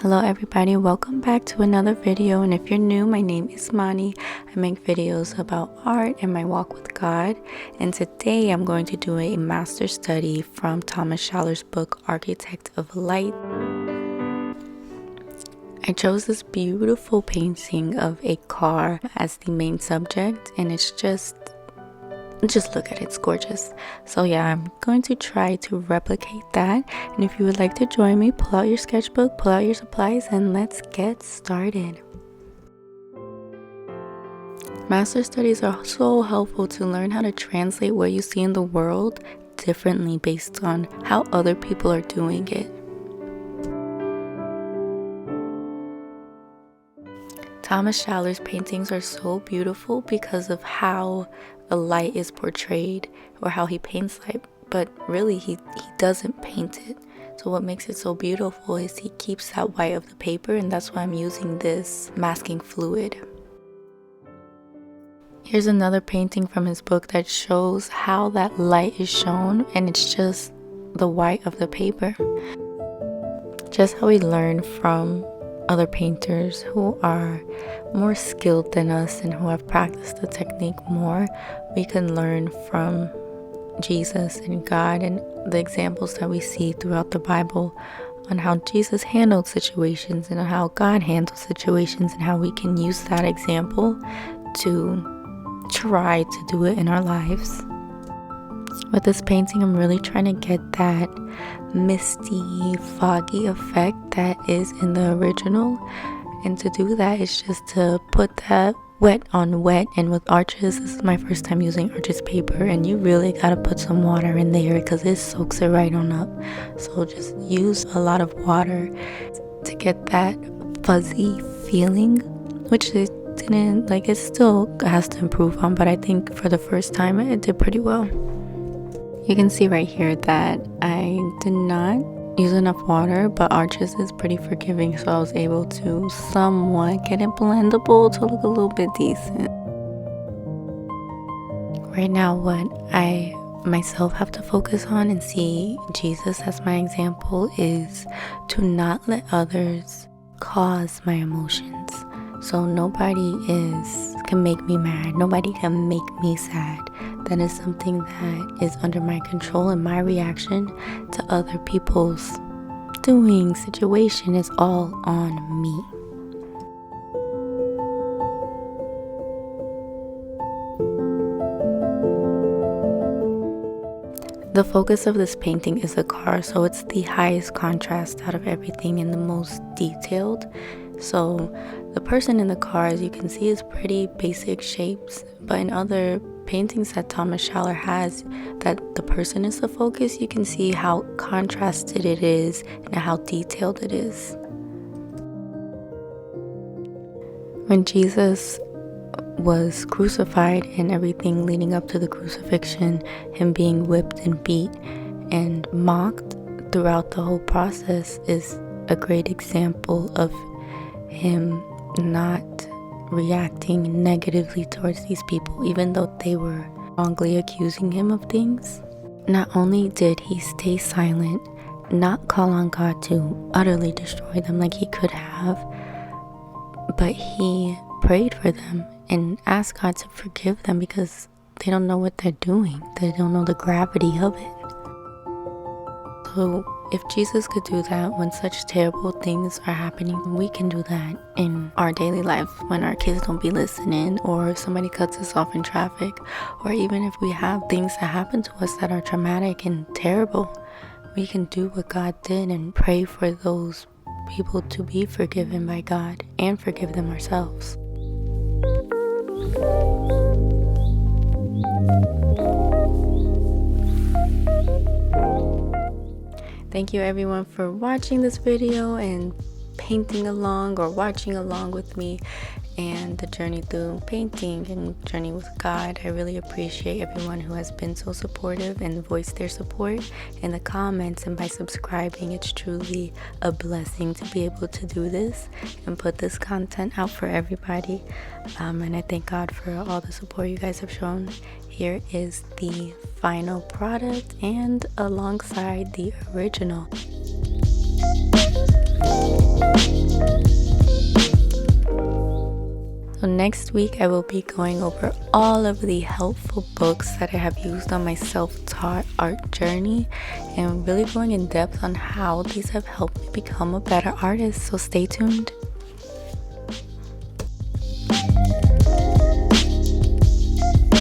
Hello everybody, welcome back to another video, and if you're new, my name is Mani. I make videos about art and my walk with God, and today I'm going to do a master study from Thomas Schaller's book Architect of Light. I chose this beautiful painting of a car as the main subject, and it's just look at it, it's gorgeous. So yeah, I'm going to try to replicate that, and if you would like to join me, pull out your sketchbook, pull out your supplies, and let's get started. Master studies are so helpful to learn how to translate what you see in the world differently based on how other people are doing it. Thomas Schaller's paintings are so beautiful because of how the light is portrayed, or how he paints light, but really he doesn't paint it. So what makes it so beautiful is he keeps that white of the paper, and that's why I'm using this masking fluid. Here's another painting from his book that shows how that light is shown, and it's just the white of the paper. Just how we learn from other painters who are more skilled than us and who have practiced the technique more, we can learn from Jesus and God and the examples that we see throughout the Bible on how Jesus handled situations and how God handles situations, and how we can use that example to try to do it in our lives. With this painting, I'm really trying to get that misty, foggy effect that is in the original, and to do that is just to put that wet on wet. And with arches, this is my first time using arches paper, and you really gotta put some water in there because it soaks it right on up. So just use a lot of water to get that fuzzy feeling, which it didn't, like, it still has to improve on, but I think for the first time it did pretty well. You can see right here that I did not use enough water, but arches is pretty forgiving, so I was able to somewhat get it blendable to look a little bit decent. Right now, what I myself have to focus on and see Jesus as my example is to not let others cause my emotions. So nobody can make me mad, nobody can make me sad. That is something that is under my control, and my reaction to other people's doing, situation is all on me. The focus of this painting is the car, so it's the highest contrast out of everything and the most detailed. So the person in the car, as you can see, is pretty basic shapes, but in other paintings that Thomas Schaller has that the person is the focus, you can see how contrasted it is and how detailed it is. When Jesus was crucified and everything leading up to the crucifixion, him being whipped and beat and mocked throughout the whole process is a great example of him not reacting negatively towards these people, even though they were wrongly accusing him of things. Not only did he stay silent, not call on God to utterly destroy them like he could have, but he prayed for them and asked God to forgive them because they don't know what they're doing. They don't know the gravity of it. So if Jesus could do that when such terrible things are happening, we can do that in our daily life when our kids don't be listening, or if somebody cuts us off in traffic, or even if we have things that happen to us that are traumatic and terrible. We can do what God did and pray for those people to be forgiven by God and forgive them ourselves. Thank you everyone for watching this video and painting along or watching along with me and the journey through painting and journey with God. I really appreciate everyone who has been so supportive and voiced their support in the comments and by subscribing. It's truly a blessing to be able to do this and put this content out for everybody, and I thank God for all the support you guys have shown. Here is the final product and alongside the original. So next week I will be going over all of the helpful books that I have used on my self-taught art journey and really going in depth on how these have helped me become a better artist. So stay tuned.